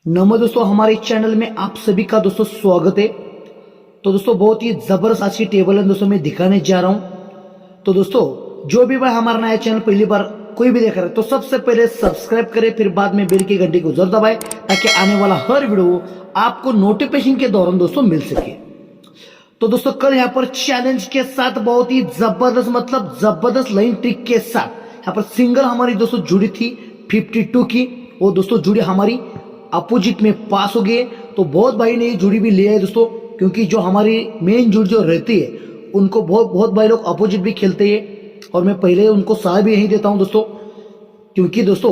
नमस्ते दोस्तों, हमारे चैनल में आप सभी का दोस्तों स्वागत है। तो दोस्तों बहुत ही जबरदस्त आज की टेबल है दोस्तों मैं दिखाने जा रहा हूं। तो दोस्तों जो भी भाई हमारा नया चैनल पहली बार कोई भी देख रहा है तो सबसे पहले सब्सक्राइब करें, फिर बाद में बेल की घंटी को जरूर दबाएं ताकि आने वाला हर वीडियो आपको नोटिफिकेशन के दौरान दोस्तों मिल सके। तो दोस्तों कल यहाँ पर चैलेंज के साथ बहुत ही जबरदस्त मतलब जबरदस्त लाइन ट्रिक के साथ यहाँ पर सिंगल हमारी दोस्तों जुड़ी थी 52 की। वो दोस्तों जुड़ी हमारी अपोजिट में पास हो गए। तो बहुत भाई ने ये जुड़ी भी लिया है दोस्तों, क्योंकि जो हमारी मेन जुड़ी जो रहती है उनको बहुत भाई लोग अपोजिट भी खेलते हैं और मैं पहले उनको सलाह भी यही देता हूं दोस्तों, क्योंकि दोस्तों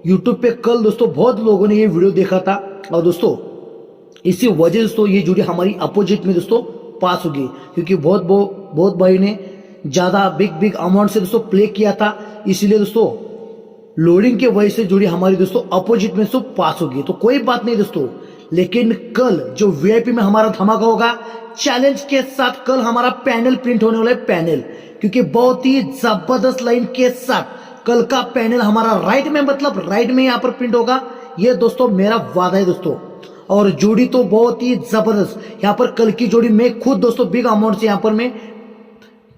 यूट्यूब पे कल दोस्तों बहुत लोगों ने ये वीडियो देखा था और दोस्तों इसी वजह दोस्तों ये जुड़ी हमारी अपोजिट में दोस्तों पास हो गई, क्योंकि बहुत भाई ने ज्यादा बिग अमाउंट से दोस्तों प्ले किया था, इसीलिए दोस्तों लोडिंग के वजह से जुड़ी हमारी दोस्तों अपोजिट में दोस्तों पास होगी। तो कोई बात नहीं दोस्तों, लेकिन कल जो वीआईपी में हमारा धमाका होगा चैलेंज के साथ, कल हमारा पैनल प्रिंट होने वाला है पैनल, क्योंकि बहुत ही जबरदस्त लाइन के साथ कल का पैनल हमारा राइट में मतलब राइट में यहाँ पर प्रिंट होगा। ये दोस्तों मेरा वादा है दोस्तों। और जोड़ी तो बहुत ही जबरदस्त यहाँ पर कल की जोड़ी मैं खुद दोस्तों बिग अमाउंट से यहाँ पर मैं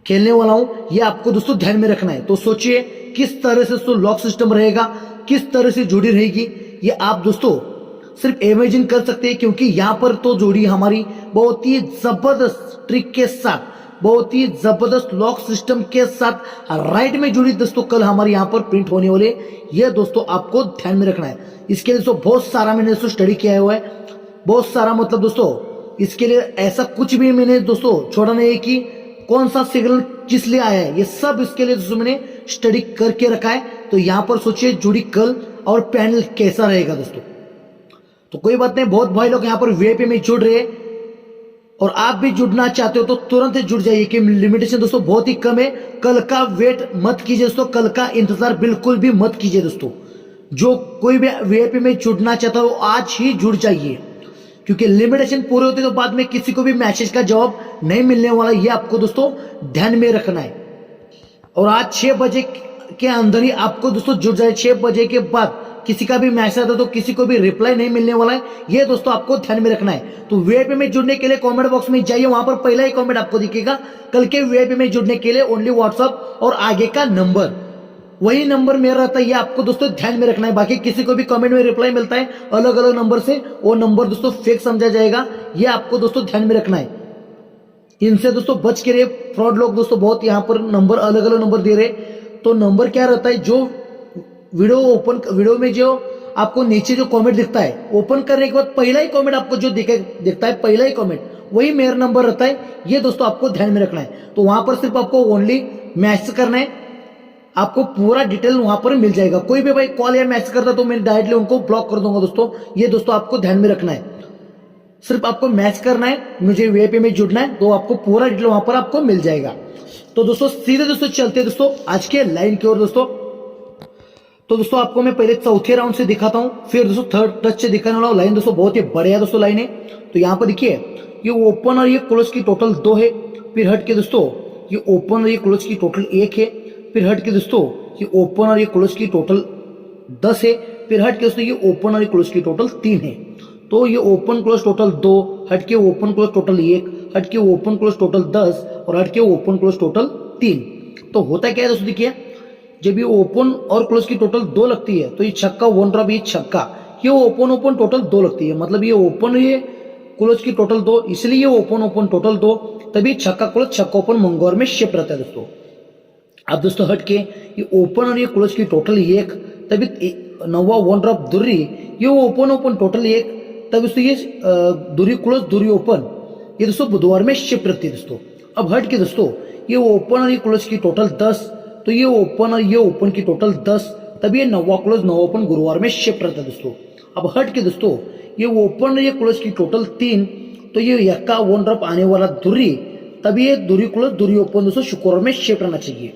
खेलने वाला हूं, ये आपको दोस्तों ध्यान में रखना है। तो सोचिए किस तरह से दोस्तों लॉक सिस्टम रहेगा, किस तरह से जोड़ी रहेगी, ये आप दोस्तों सिर्फ इमेजिन कर सकते हैं, क्योंकि यहाँ पर तो जोड़ी हमारी बहुत ही जबरदस्त ट्रिक के साथ, बहुत ही जबरदस्त लॉक सिस्टम के साथ राइट में जुड़ी दोस्तों कल हमारे यहाँ पर प्रिंट होने वाले, ये दोस्तों आपको ध्यान में रखना है। इसके लिए दोस्तों बहुत सारा मैंने दोस्तों स्टडी किया हुआ है, बहुत सारा मतलब दोस्तों इसके लिए ऐसा कुछ भी मैंने दोस्तों छोड़ा नहीं है कि कौन सा सिग्नल किस लिए आया है, ये सब इसके लिए दोस्तों मैंने स्टडी करके रखा है। तो यहां पर सोचिए जुड़ी कल और पैनल कैसा रहेगा दोस्तों। तो कोई बात नहीं, बहुत भाई लोग यहां पर वीआईपी में जुड़ रहे हैं और आप भी जुड़ना चाहते हो तो तुरंत जुड़ जाइए, कि लिमिटेशन दोस्तों बहुत ही कम है। कल का वेट मत कीजिए दोस्तों, कल का इंतजार बिल्कुल भी मत कीजिए दोस्तों। जो कोई भी वीआईपी में जुड़ना चाहता हो आज ही जुड़ जाइए, क्योंकि लिमिटेशन पूरे होते तो बाद में किसी को भी मैसेज का जवाब नहीं मिलने वाला, ये आपको दोस्तों ध्यान में रखना है। और आज 6 बजे के अंदर ही आपको दोस्तों जुड़ जाए, 6 बजे के बाद किसी का भी मैसेज आता तो किसी को भी रिप्लाई नहीं मिलने वाला है, ये दोस्तों आपको ध्यान में रखना है। तो वीआईपी में जुड़ने के लिए कमेंट बॉक्स में जाइए, वहां पर पहला ही कमेंट आपको दिखेगा कल के वीआईपी में जुड़ने के लिए ओनली व्हाट्सअप और आगे का नंबर, वही नंबर मेरा रहता है, ये आपको दोस्तों ध्यान में रखना है। बाकी किसी को भी कमेंट में रिप्लाई मिलता है अलग अलग नंबर से, वो नंबर दोस्तों फेक समझा जाएगा, ये आपको दोस्तों ध्यान में रखना है। इनसे दोस्तों बच के रहिए, फ्रॉड लोग दोस्तों बहुत यहाँ पर नंबर अलग अलग नंबर दे रहे। तो नंबर क्या रहता है, जो वीडियो में जो आपको नीचे जो कमेंट दिखता है ओपन करने के बाद पहला ही कमेंट आपको जो दिखता है, पहला ही कमेंट वही मेरा नंबर रहता है, ये दोस्तों आपको ध्यान में रखना है। तो वहां पर सिर्फ आपको ओनली मैसेज करना है, आपको पूरा डिटेल वहां पर मिल जाएगा। कोई भी भाई कॉल या मैसेज करता तो मैं डायरेक्टली उनको ब्लॉक कर दूंगा दोस्तों, ये दोस्तों आपको ध्यान में रखना है। सिर्फ आपको मैच करना है, मुझे वीआईपी में जुड़ना है, तो आपको पूरा डिटेल वहां पर आपको मिल जाएगा। तो दोस्तों सीधे दोस्तों चलते हैं दोस्तों आज के लाइन की ओर दोस्तों। तो दोस्तों आपको मैं पहले चौथे राउंड से दिखाता हूं, फिर दोस्तों थर्ड टच से दिखाने वाला लाइन दोस्तों बहुत ही बढ़िया दोस्तों लाइन है। तो यहाँ पर देखिए ये ओपन और ये क्लोज की टोटल 2 है, फिर हट के दोस्तों ये ओपन और ये क्लोज की टोटल 1 है, फिर हट के दोस्तों ये ओपन और ये क्लोज की टोटल 10 है, फिर हट के दोस्तों ये ओपन और ये क्लोज की टोटल 3 है। तो ये ओपन क्लोज टोटल 2, हट के ओपन क्लोज टोटल 1, हट के ओपन क्लोज टोटल 10 और हट के ओपन क्लोज टोटल 3। तो होता क्या है दोस्तों, देखिए जब ये ओपन और क्लोज की टोटल 2 लगती है तो ये छक्का 1 ड्रॉप, ये छक्का, ये ओपन टोटल 2 लगती है, मतलब ये ओपन ये क्लोज की टोटल 2, इसलिए ये ओपन टोटल 2, तभी छक्का क्लोज छक्का ओपन मंगौर में शिफ्ट रहता है दोस्तों। अब दोस्तों हट के ये ओपन और ये क्लोज की टोटल 1, तभी 9वां 1 ड्रॉप दूरी, ये ओपन टोटल 1, तब दोस्तों ये दूरी क्लोज दूरी ओपन, ये दोस्तों बुधवार में शिफ्ट रहती है दोस्तों। अब हट के दोस्तों ये ओपन और ये क्लोज की टोटल 10, तो ये ओपन और ये ओपन की टोटल 10, तब ये 9वां क्लोज 9 ओपन गुरुवार में शिफ्ट रहता है दोस्तों। अब हट के दोस्तों ये ओपन और ये क्लोज की टोटल 3, तो ये यक्का 1 ड्रॉप आने वाला दूरी, तभी ये दूरी क्लोज दूरी ओपन दोस्तों शुक्रवार में शिफ्ट रहना चाहिए,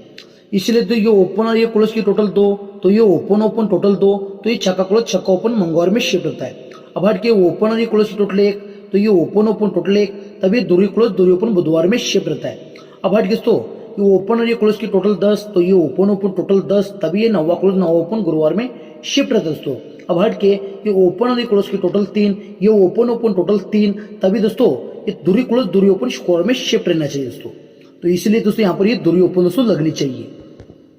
इसलिए तो ये ओपन और ये क्लोज की टोटल 2, तो ये ओपन टोटल 2, तो ये छक्का क्लोज छक्का ओपन मंगळवार में शिफ्ट होता है। अब हट के ओपन और ये क्लोज की टोटल 1, तो ये ओपन टोटल 1, तभी दूरी क्लोज दूरी ओपन बुधवार में शिफ्ट रहता है। अब हट के दोस्तों ये ओपन और ये क्लोज की टोटल 10, तो ये ओपन ओपन टोटल 10, तभी ये नवा क्लोज नवा ओपन गुरुवार में शिफ्ट रहता है दोस्तों। अब हट के ये ओपन और ये क्लोज की टोटल 3, ये ओपन ओपन टोटल 3, तभी दोस्तों ये दूरी क्लोज दूरी ओपन शुक्रवार में शिफ्ट रहना चाहिए दोस्तों। तो इसलिए दोस्तों यहाँ पर ये दूरी ओपन दोस्तों लगनी चाहिए।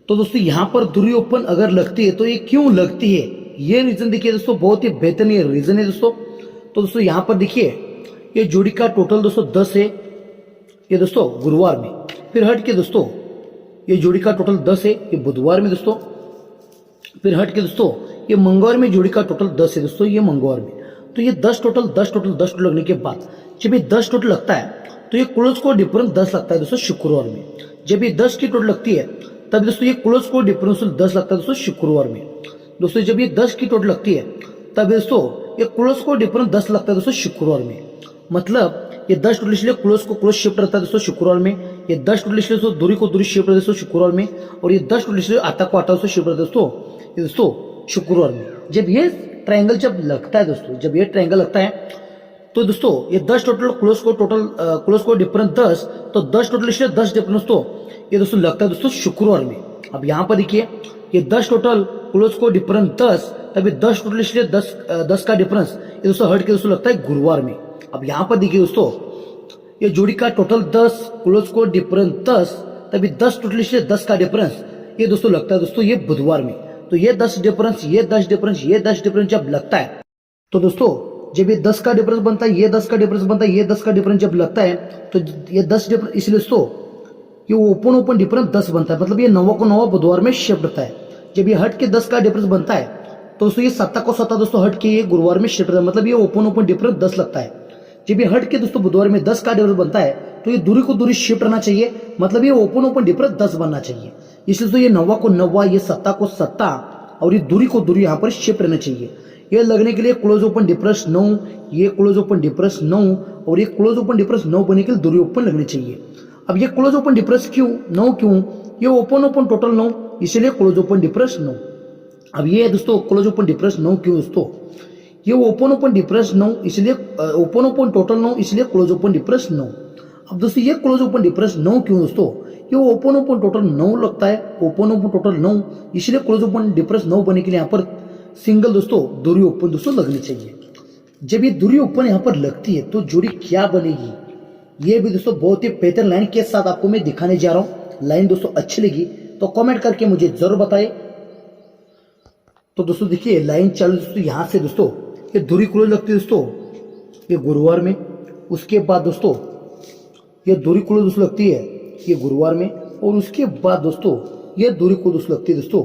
तो दोस्तों यहाँ पर दूरी ओपन अगर लगती है तो ये क्यों लगती है, ये रीजन देखिए दोस्तों, बहुत ही बेहतरीन रीजन है दोस्तों। तो दोस्तों यहाँ पर देखिए ये जोड़ी का टोटल दोस्तों 10 है, ये दोस्तों गुरुवार में। फिर हट के दोस्तों ये जोड़ी का टोटल 10 है, ये बुधवार में दोस्तों। फिर हट के दोस्तों ये मंगलवार में जोड़ी का टोटल 10 है दोस्तों, ये मंगलवार में। तो ये 10 टोटल लगने के बाद जब ये 10 टोटल लगता है तो ये क्लोज को डिफरेंस 10 लगता है दोस्तों शुक्रवार में। जब ये 10 की टोटल लगती है तब दोस्तों ये क्लोज को डिफरेंस 10 लगता है दोस्तों शुक्रवार में। दोस्तों जब ये 10 की टोटल लगती है तब दोस्तों ये क्लोज को डिफरेंस 10 लगता है दोस्तों शुक्रवार में। मतलब ये 10 टोटल इसलिए क्लोज को क्लोज शिफ्ट रहता है दोस्तों शुक्रवार में, ये 10 टोटल इसलिए दोस्तों दूरी को दूरी शिफ्ट रहता है दोस्तों शुक्रवार में, और ये 10 टोटल इसलिए आता को आता दोस्तों शिफ्ट रहता है दोस्तों ये दोस्तों शुक्रवार में। जब ये ट्रायंगल जब लगता है दोस्तों, जब ये ट्रायंगल लगता है तो दोस्तों ये 10 टोटल क्लोज को डिफरेंस 10, तो 10 टोटल इसलिए 10 डिफरेंस तो ये दोस्तों लगता है दोस्तों शुक्रवार में। अब यहाँ पर देखिए ये 10 टोटल क्लोज को डिफरेंस 10, तभी 10 टोटल इसलिए 10 का डिफरेंस ये दोस्तों हट के दोस्तों लगता है गुरुवार में। अब यहाँ पर देखिए दोस्तों ये जोड़ी का टोटल 10 क्लोज को डिफरेंस 10, तभी 10 टोटल इसलिए 10 का डिफरेंस ये दोस्तों लगता है दोस्तों ये बुधवार में। तो ये 10 डिफरेंस ये 10 डिफरेंस ये 10 डिफरेंस जब लगता है तो दोस्तों जब ये 10 का डिफरेंस बनता है, ये 10 का डिफरेंस बनता है, ये 10 का डिफरेंस जब लगता है तो ये 10 डिफरेंस इसलिए दोस्तों ये ओपन ओपन डिफरेंस 10 बनता है। मतलब ये 9 को 9 बुधवार में शिफ्ट होता है। जब ये हट के 10 का डिफरेंस बनता है तो दोस्तों ये 7 को 7 दोस्तों हट के ये गुरुवार में शिफ्ट होता है। मतलब ये ओपन ओपन डिफरेंस 10 लगता है। जब ये हट के दोस्तों बुधवार में 10 का डिफरेंस बनता है तो ये दूरी को दूरी शिफ्ट रहना चाहिए। मतलब ये ओपन ओपन डिफरेंस 10 बनना चाहिए। इसलिए तो ये 9 को 9, ये 7 को 7 और ये दूरी को दूरी यहाँ पर शिफ्ट रहना चाहिए। ये लगने के लिए क्लोज ओपन डिफरेंस 9, ये क्लोज ओपन डिफरेंस 9 और ये क्लोज ओपन डिफरेंस 9 बनने के लिए दूरी ओपन लगनी चाहिए। अब ये क्लोज ओपन डिफरेंस क्यों 9 क्यों, ये ओपन ओपन टोटल 9 इसलिए क्लोज ओपन डिफरेंस 9। अब ये दोस्तों क्लोज ओपन डिफरेंस 9 क्यों दोस्तों, ये ओपन ओपन डिफरेंस 9 इसलिए ओपन ओपन टोटल 9 इसलिए क्लोज ओपन डिफरेंस 9। अब दोस्तों ये क्लोज ओपन डिफरेंस 9 क्यों दोस्तों, ये ओपन ओपन टोटल 9 लगता है, ओपन ओपन टोटल 9 इसलिए क्लोज ओपन डिफरेंस 9 बनने के लिए यहाँ पर सिंगल दोस्तों दूरी ओपन दोस्तों लगनी चाहिए। जब ये दूरी ओपन यहाँ पर लगती है तो जोड़ी क्या बनेगी, ये भी दोस्तों बहुत ही बेहतर लाइन के साथ आपको मैं दिखाने जा रहा हूँ। लाइन दोस्तों अच्छी लगी तो कमेंट करके मुझे जरूर बताएं। तो दोस्तों देखिए लाइन चालू दोस्तों यहाँ से दोस्तों ये दूरी क्लोज लगती है दोस्तों ये गुरुवार में। उसके बाद दोस्तों ये दूरी क्लोज दोस्तों लगती है ये गुरुवार में, और उसके बाद दोस्तों ये दूरी क्लोज दोस्तों लगती है दोस्तों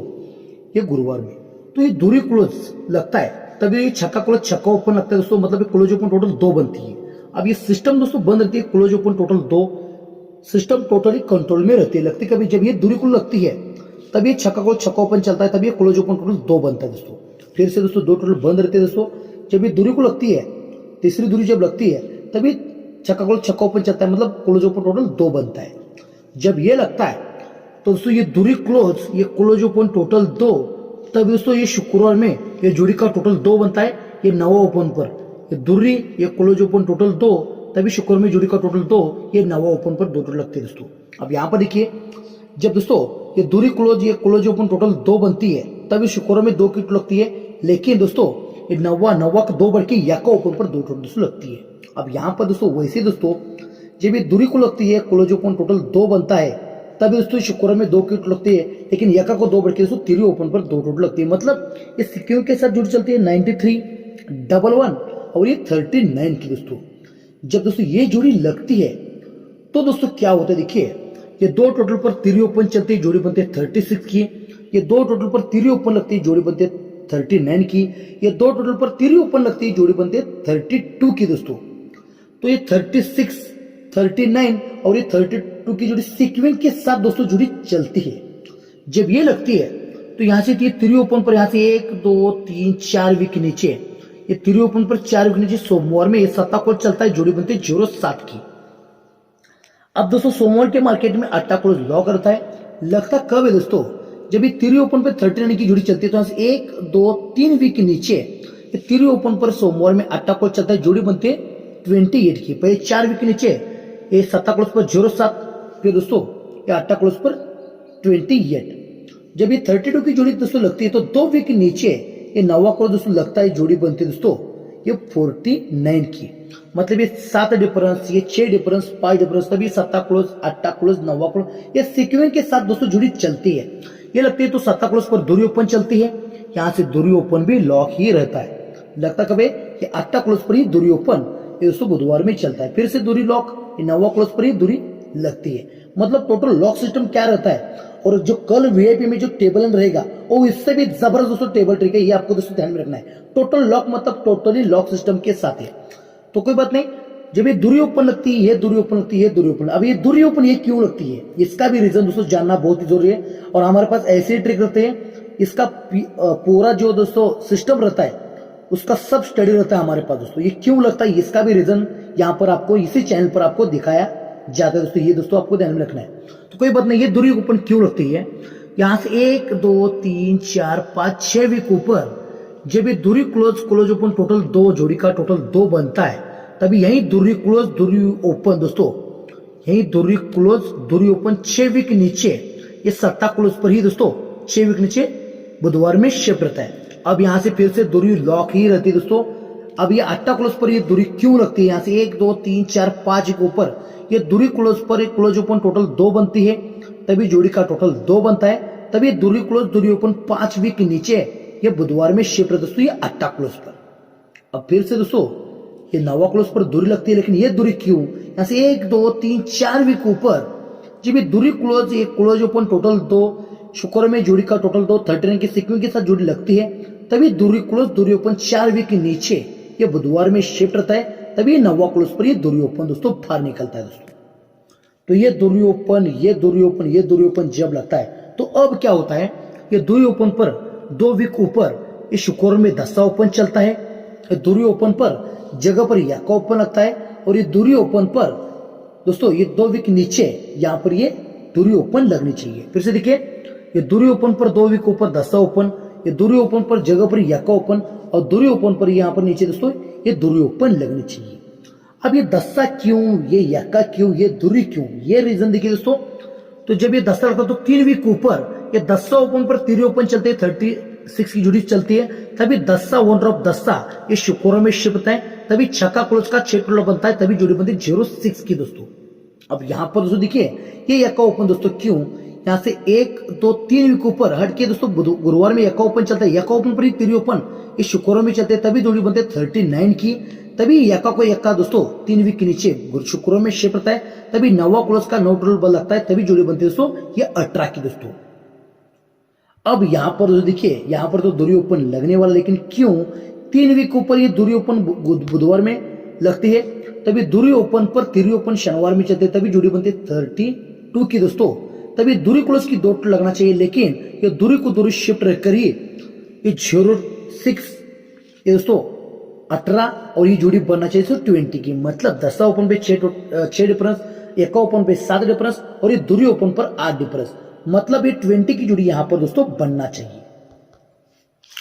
ये गुरुवार में। तो ये दूरी क्लोज लगता है तभी ये छक्का क्लोज छक्का ओपन लगता है दोस्तों। मतलब ये क्लोज ओपन टोटल 2 बनती है। अब ये सिस्टम दोस्तों बंद रहती है, close open total 2 system totally control में रहती है। लगती कभी जब ये दूरी क्लोज लगती है तब ये छक्का क्लोज छक्का ओपन चलता है, तब ये क्लोज ओपन टोटल 2 बनता है दोस्तों। फिर से दोस्तों 2 टोटल बंद रहते हैं दोस्तों। जब ये दूरी को लगती है, तीसरी दूरी जब लगती है तभी छक्का क्लोज छक्का ओपन चलता है, मतलब क्लोज ओपन टोटल 2 बनता है। जब ये लगता है तो दोस्तों ये दूरी क्लोज ये क्लोज ओपन टोटल 2, तब दोस्तों ये शुक्रवार में ये जोड़ी का टोटल 2 बनता है। ये 9 ओपन पर ये दूरी ये क्लोज ओपन टोटल 2, तभी शुक्रवार में जोड़ी का टोटल 2, ये 9 ओपन पर 2 टोटल लगते हैं दोस्तों। अब यहाँ पर देखिए जब दोस्तों ये दूरी क्लोज ये क्लोज ओपन टोटल 2 बनती है तभी शुक्रवार में 2 की टोटल लगती है। लेकिन दोस्तों ये 9 का 2 बढ़ के याका ओपन पर 2 टोटल दोस्तों लगती है। अब यहाँ पर दोस्तों वैसे दोस्तों जब ये दूरी को लगती है क्लोज ओपन टोटल 2 बनता है तभी दोस्तों शुक्रवार में 2 की टोटल लगती है। लेकिन यका को 2 बढ़ के दोस्तों तीरी ओपन पर 2 टोटल लगती है। मतलब ये सिक्योर के साथ जुड़ चलती है 93, 11 और ये 39 की दोस्तों। जब दोस्तों ये जोड़ी लगती है तो दोस्तों क्या होता है देखिए, ये 2 टोटल पर तीरी ओपन चलती है, जोड़ी बनती है 36 की। ये 2 टोटल पर तीरी ओपन लगती है, जोड़ी बनती है 39 की। ये 2 टोटल पर तीरी ओपन लगती है, जोड़ी बनती है 32 की दोस्तों। तो ये 36, 39 और ये 32 की जोड़ी सीक्वेंस के साथ दोस्तों जोड़ी चलती है। जब ये लगती है तो यहाँ से तीरी ओपन पर यहाँ से 1, 2, 3, 4 वीक नीचे, ये तीरी ओपन पर 4 वीक नीचे सोमवार में ये 7 को चलता है, जोड़ी बनती है 07 की। अब दोस्तों सोमवार के मार्केट में 8 क्लोज लॉक करता है। लगता कब है दोस्तों, जब ये तीरी ओपन पर 39 की जोड़ी चलती है तो यहाँ से 1, 2, 3 वीक नीचे ये तीरी ओपन पर सोमवार में 8 क्लोज चलता है, जोड़ी बनती है 28 की। पहले 4 वीक नीचे ये 7 क्लोज पर 07, फिर दोस्तों ये 8 क्लोज पर 28। जब ये 32 की जोड़ी दोस्तों लगती है तो 2 वीक नीचे ये 9वां क्लोज दोस्तों लगता है, जोड़ी बनती है दोस्तों ये 49 की। मतलब ये 7 डिफरेंस, ये 6 डिफरेंस, 5 डिफरेंस, तभी 7 क्लोज, 8 क्लोज, 9वां क्लोज ये सीक्वेंस के साथ दोस्तों जुड़ी चलती है। ये लगती है तो 7 क्लोज पर दूरी ओपन चलती है, यहां से दूरी ओपन भी लॉक ही रहता है। लगता कब है ये 8 क्लोज पर ही दूरी ओपन, ये दोस्तों बुधवार में चलता है। फिर से दूरी लॉक, ये 9वां क्लोज पर ही दूरी लगती है। मतलब टोटल लॉक सिस्टम क्या रहता है। और जो कल वीआईपी में जो टेबल रहेगा वो इससे भी जबरदस्त दोस्तों टेबल ट्रिक है, ये आपको दोस्तों ध्यान में रखना है। टोटल लॉक मतलब टोटली लॉक सिस्टम के साथ है, तो कोई बात नहीं। जब ये दूरी ओपन लगती है, ये दूरी ओपन लगती है, ये दूरी ओपन, अब ये दूरी ओपन ये क्यों लगती है, इसका भी रीजन दोस्तों जानना बहुत ही जरूरी है। और हमारे पास ऐसे ट्रिक रहते हैं, इसका पूरा जो दोस्तों सिस्टम रहता है उसका सब स्टडी रहता है हमारे पास दोस्तों। ये क्यों लगता है इसका भी रीजन यहाँ पर आपको इसी चैनल पर आपको दिखाया जाता है दोस्तों, ये दोस्तों आपको ध्यान में रखना है। तो कोई बात नहीं, ये दूरी ओपन क्यों लगती है, यहां से 1 2 3 4 5 6 वीक ऊपर जब ये दूरी क्लोज ओपन टोटल 2 जोड़ी का टोटल 2 बनता है, तभी यही दूरी क्लोज दूरी ओपन दोस्तों, यही दूरी क्लोज दूरी ओपन 6 वीक नीचे ये 7 क्लोज पर ही दोस्तों 6 वीक नीचे बुधवार में शिफ्ट रहता है। अब यहां से फिर से दूरी लॉक ही रहती है दोस्तों। अब ये 8 क्लोज पर ये दूरी क्यों लगती है, यहां से 1 2 3 4 5 के ऊपर ये दूरी क्लोज पर क्लोज ओपन टोटल 2 बनती है, तभी जोड़ी का टोटल 2 बनता है। तभी दूरी क्लोज दूरी ओपन 5 वीक नीचे ये बुधवार में शिफ्ट है दोस्तों, ये 8 क्लोज पर। अब फिर से दोस्तों ये 9वां क्लोज पर दूरी लगती है, लेकिन ये दूरी क्यों, यहां से 1 2 3 4 वीक ऊपर जब ये दूरी क्लोज ये क्लोज ओपन टोटल 2 शुक्र में जोड़ी का टोटल 2 39 की सीक्वेंस के साथ जोड़ी लगती है, तभी दूरी क्लोज दूरी ओपन 4 वीक नीचे ये बुधवार में शिफ्ट रहता है, तभी 9वां क्लोज पर ये दूरी ओपन दोस्तों बाहर निकलता है दोस्तों। तो ये दूरी ओपन ये दूरी ओपन ये दूरी ओपन जब लगता है तो अब क्या होता है, ये दूरी ओपन पर 2 वीक ऊपर ये शुक्र में 10 ओपन चलता है, दूरी ओपन पर जगह पर याका ओपन लगता है, और ये दूरी ओपन पर दोस्तों ये 2 वीक नीचे यहाँ पर ये दूरी ओपन लगनी चाहिए। फिर से देखिए, ये दूरी ओपन पर 2 वीक ऊपर 10 ओपन, ये दूरी ओपन पर जगह पर याका ओपन, और दूरी ओपन पर यहाँ पर नीचे दोस्तों ये दूरी ओपन लगनी चाहिए। अब ये 10 क्यों, ये याका क्यों, ये दूरी क्यों, ये रीजन देखिए दोस्तों। तो जब ये 10 लगता है तो 3 वीक ऊपर ये 10 ओपन पर 3 ओपन चलते हैं, 36 की जोड़ी चलती है, तभी 10 वन ड्रॉप 10 ये शुक्र में शिफ्ट होता है, तभी छक्का क्लोज का 6 टोटल बनता है, तभी जोड़ी बनती है 06 की दोस्तों। अब यहां पर दोस्तों देखिए ये याका ओपन दोस्तों क्यों, यहां से 1 2 3 वीक ऊपर हट के दोस्तों गुरुवार में याका ओपन चलता है, याका ओपन पर ही 3 ओपन ये शुक्र में चलते हैं, तभी जोड़ी बनते हैं 39 की, तभी याका को याका दोस्तों 3 वीक के नीचे शुक्र में शिफ्ट होता है, तभी 9वां क्लोज का 9 टोटल बल लगता है, तभी जोड़ी बनती है दोस्तों ये 18 की दोस्तों। अब यहां पर दोस्तों देखिए, यहां पर तो दूरी ओपन लगने वाला, लेकिन क्यों 3 वीक ऊपर ये दूरी ओपन बुधवार में लगती है, तभी दूरी ओपन पर 3 ओपन शनिवार में चलते हैं, तभी जोड़ी बनती है 32 की दोस्तों। तभी दूरी क्लोज की 2 लगना चाहिए, लेकिन ये दूरी को दूरी शिफ्ट रखकर ही ये 06 ये दोस्तों 18 और ये जोड़ी बनना चाहिए दोस्तों 20 की। मतलब 10 ओपन पे 6 डिफरेंस, 1 ओपन पे 7 डिफरेंस, और ये दूरी ओपन पर 8 डिफरेंस, मतलब ये 20 की जोड़ी यहां पर दोस्तों बनना चाहिए।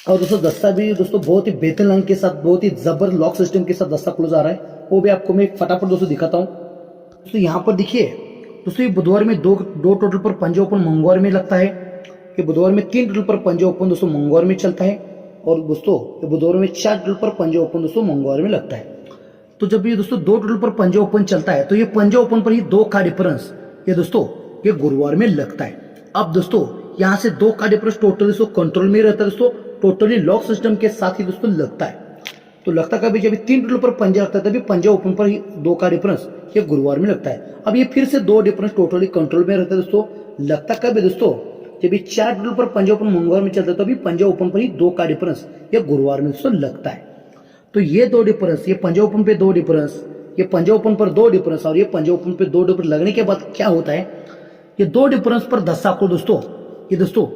और दोस्तों 10 भी दोस्तों बहुत ही बेहतरीन लाइन के साथ, बहुत ही जबरदस्त लॉक सिस्टम के साथ 10 क्लोज आ रहा है, वो भी आपको मैं फटाफट दोस्तों दिखाता हूं। दोस्तों यहां पर देखिए दोस्तों, ये बुधवार में दो टोटल पर पंजा ओपन मंगलवार में लगता है, ये बुधवार में 3 टोटल पर पंजा ओपन दोस्तों मंगलवार में चलता है, और दोस्तों ये बुधवार में 4 टोटल पर पंजा ओपन दोस्तों मंगलवार में लगता है। तो जब ये दोस्तों 2 टोटल पर पंजा ओपन चलता है, तो ये पंजा ओपन पर ही 2 का डिफरेंस ये दोस्तों ये गुरुवार में लगता है। अब दोस्तों यहां से 2 का डिफरेंस टोटल दोस्तों कंट्रोल में रहता है दोस्तों, टोटली लॉक सिस्टम के साथ ही दोस्तों लगता है। तो लगता कभी जब 3 टोटल पर पंजा लगता है, तभी पंजा ओपन पर ही 2 का डिफरेंस ये गुरुवार में लगता है। अब ये फिर से 2 डिफरेंस टोटली कंट्रोल में रहता है दोस्तों, लगता कब है दोस्तों, जब ये 4 टोटल पर पंजा ओपन मंगलवार में चलता है, तभी पंजा ओपन पर ही 2 का डिफरेंस ये गुरुवार में दोस्तों लगता है। तो ये 2 डिफरेंस, ये पंजा ओपन पे 2 डिफरेंस, ये पंजा ओपन पर 2 डिफरेंस, और ये पंजा ओपन पे 2 डिफरेंस लगने के बाद क्या होता है, ये 2 डिफरेंस पर 10 को दोस्तों ये दोस्तों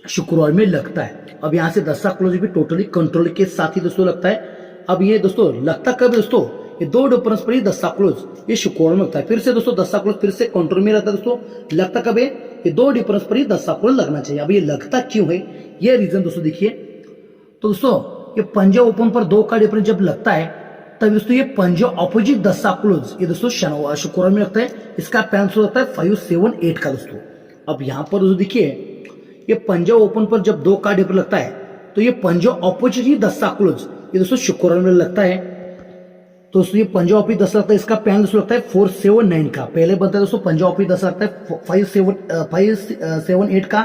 शुक्रवार में लगता है। अब यहां से 10 क्लोज भी टोटली कंट्रोल के साथ ही दोस्तों लगता है। अब ये दोस्तों लगता कब दोस्तों, ये 2 डिफरेंस पर ही 10 क्लोज ये शुक्रवार में लगता है। फिर से दोस्तों 10 क्लोज फिर से कंट्रोल में रहता है दोस्तों, लगता कब है, ये 2 डिफरेंस पर ही 10 क्लोज लगना चाहिए। अब ये लगता क्यों है, ये रीजन दोस्तों देखिए। तो दोस्तों ये पंजा ओपन पर 2 का डिफरेंस जब लगता है, तब दोस्तों ये पंजो ऑपोजिट दस्ता क्लोज, ये दोस्तों शुक्रवार में लगता है। इसका पैन लगता है 578 का दोस्तों। अब यहाँ पर दोस्तों देखिए ये पंजा ओपन पर जब 2 कार्ड पर लगता है तो ये पंजो ऑपोजिट ही दस्ता क्लोज, ये दोस्तों शुक्रवार में लगता है। तो दोस्तों ये पंजा ऑपोजिट दस्ता लगता है, इसका पैन दोस्तों लगता है 479 का। पहले बनता है दोस्तों पंजा ऑपोजिट दस्ता लगता है 578 का,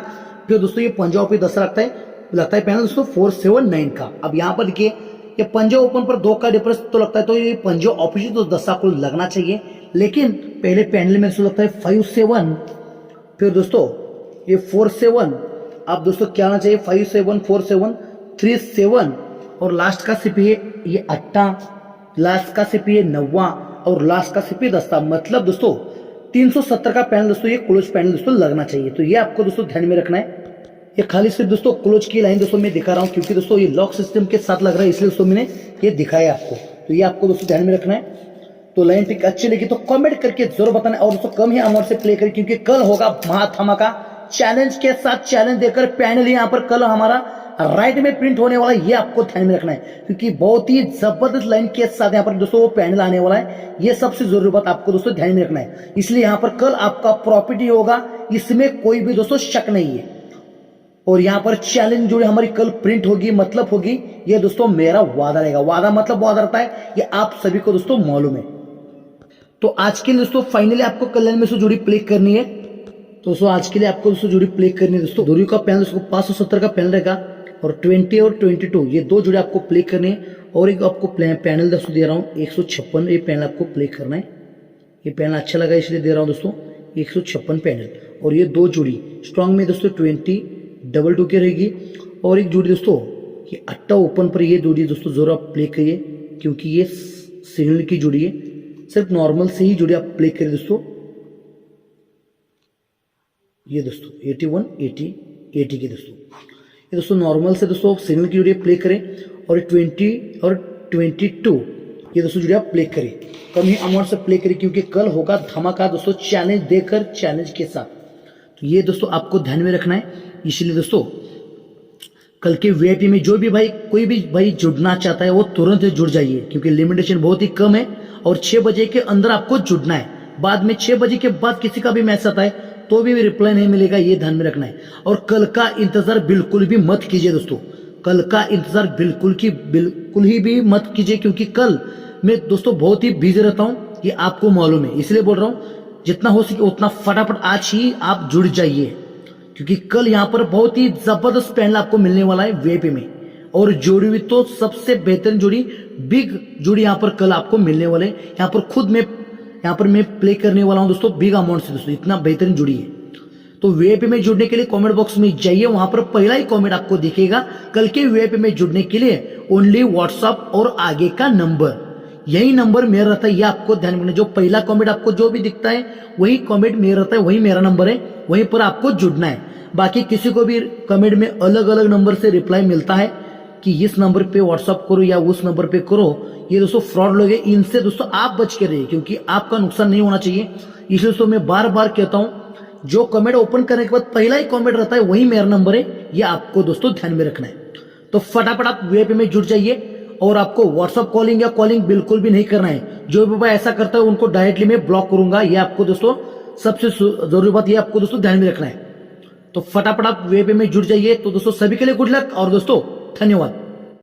फिर दोस्तों ये पंजा ऑपोजिट दस्ता लगता है पैनल दोस्तों 479 का। अब यहाँ पर देखिए ये पंजा ओपन पर 2 का डिफरेंस तो लगता है, तो ये पंजा ऑपोजिट तो दस्ता को लगना चाहिए, लेकिन पहले पैनल में लगता है 57, फिर दोस्तों ये 47। अब दोस्तों क्या आना चाहिए 57 47 37 और लास्ट का सिपी है ये 8, लास्ट का सिपी है 9 और लास्ट का सिपी दस्ता, मतलब दोस्तों 370 का पैनल दोस्तों ये क्लोज पैनल दोस्तों लगना चाहिए। तो ये आपको दोस्तों ध्यान में रखना है। ये खाली सिर्फ दोस्तों क्लोज की लाइन दोस्तों मैं दिखा रहा हूं, क्योंकि दोस्तों ये लॉक सिस्टम के साथ लग रहा है, इसलिए दोस्तों मैंने ये दिखाया आपको। तो ये आपको दोस्तों ध्यान में रखना है। तो लाइन पिक अच्छी लगी तो कमेंट करके जरूर बताना, और दोस्तों कम ही अमाउंट से प्ले करें, क्योंकि कल होगा महाधमाका चैलेंज के साथ। चैलेंज देकर पैनल यहाँ पर कल हमारा राइट में प्रिंट होने वाला है, ये आपको ध्यान में रखना है, क्योंकि बहुत ही जबरदस्त लाइन के साथ यहाँ पर दोस्तों वो पैनल आने वाला है। ये सबसे जरूरी बात आपको दोस्तों ध्यान में रखना है, इसलिए यहाँ पर कल आपका प्रॉफिट ही होगा, इसमें कोई भी दोस्तों शक नहीं है। और यहाँ पर चैलेंज जो हमारी कल प्रिंट होगी मतलब होगी, ये दोस्तों मेरा वादा रहेगा। वादा मतलब वादा रहता है, ये आप सभी को दोस्तों मालूम है। तो आज के लिए दोस्तों फाइनली आपको कल्याण में से जोड़ी प्ले करनी है। तो दोस्तों आज के लिए आपको दोस्तों जोड़ी प्ले करनी है दोस्तों। जोड़ी का पैनल दोस्तों 570 का पैनल रहेगा, और 20 और 22 ये 2 जोड़ी आपको प्ले करनी है। और एक आपको पैनल दोस्तों दे रहा हूँ 156, ये पैनल आपको प्ले करना है। ये पैनल अच्छा लगा इसलिए दे रहा हूँ दोस्तों 156 पैनल। और ये 2 जोड़ी स्ट्रॉन्ग में दोस्तों 20 2 की रहेगी। और एक जोड़ी दोस्तों ये 8 ओपन पर ये जोड़ी दोस्तों जरूर आप प्ले करिए, क्योंकि ये सिग्नल की जोड़ी है। सिर्फ नॉर्मल से ही जोड़ी आप प्ले करिए दोस्तों। ये दोस्तों 81 80 की दोस्तों, ये दोस्तों नॉर्मल से दोस्तों सिग्नल की जोड़ी प्ले करें। और 20 और 22 ये दोस्तों जोड़ी आप प्ले करें, कम ही अमाउंट से प्ले करें, क्योंकि कल होगा धमाका दोस्तों चैलेंज देकर चैलेंज के साथ। तो ये दोस्तों आपको ध्यान में रखना है। इसलिए दोस्तों कल के वीआईपी में जो भी भाई कोई भी भाई जुड़ना चाहता है वो तुरंत जुड़ जाइए, क्योंकि लिमिटेशन बहुत ही कम है। और 6 बजे के अंदर आपको जुड़ना है। बाद में 6 बजे के बाद किसी का भी मैसेज आता है तो भी रिप्लाई नहीं मिलेगा, ये ध्यान में रखना है। और कल का इंतजार बिल्कुल भी मत कीजिए दोस्तों, कल का इंतजार बिल्कुल ही भी मत कीजिए, क्योंकि कल मैं दोस्तों बहुत ही बिजी रहता हूं, ये आपको मालूम है। इसलिए बोल रहा हूं जितना हो सके उतना फटाफट आज ही आप जुड़ जाइए, क्योंकि कल यहाँ पर बहुत ही जबरदस्त पैनल आपको मिलने वाला है वीआईपी में। और जोड़ी भी तो सबसे बेहतरीन जोड़ी, बिग जोड़ी यहाँ पर कल आपको मिलने वाले। यहाँ पर खुद मैं प्ले करने वाला हूं दोस्तों बिग अमाउंट से दोस्तों, इतना बेहतरीन जोड़ी है। तो वीआईपी में जुड़ने के लिए कमेंट बॉक्स में जाइए, वहां पर पहला ही कमेंट आपको दिखेगा। कल के वीआईपी में जुड़ने के लिए ओनली व्हाट्सएप और आगे का नंबर, यही नंबर मेरा रहता है, ये आपको ध्यान में रखना। जो पहला कमेंट आपको जो भी दिखता है वही कमेंट मेरा रहता है, वही मेरा नंबर है, वहीं पर आपको जुड़ना है। बाकी किसी को भी कमेंट में अलग अलग नंबर से रिप्लाई मिलता है कि इस नंबर पे व्हाट्सअप करो या उस नंबर पे करो, ये दोस्तों फ्रॉड लोग हैं। इनसे दोस्तों आप बच के रहिए, क्योंकि आपका नुकसान नहीं होना चाहिए। इसलिए दोस्तों मैं बार बार कहता हूं, जो कमेंट ओपन करने के बाद पहला ही कमेंट रहता है वही मेरा नंबर है, ये आपको दोस्तों ध्यान में रखना है। तो फटाफट आप वीआईपी में जुड़ जाइए। और आपको व्हाट्सअप कॉलिंग या कॉलिंग बिल्कुल भी नहीं करना है। जो भी भाई ऐसा करता है उनको डायरेक्टली मैं ब्लॉक करूंगा, ये आपको दोस्तों सबसे जरूरी बात, ये आपको दोस्तों ध्यान में रखना है। तो फटाफट आप वीआईपी में जुड़ जाइए। तो दोस्तों सभी के लिए गुड लक और दोस्तों धन्यवाद।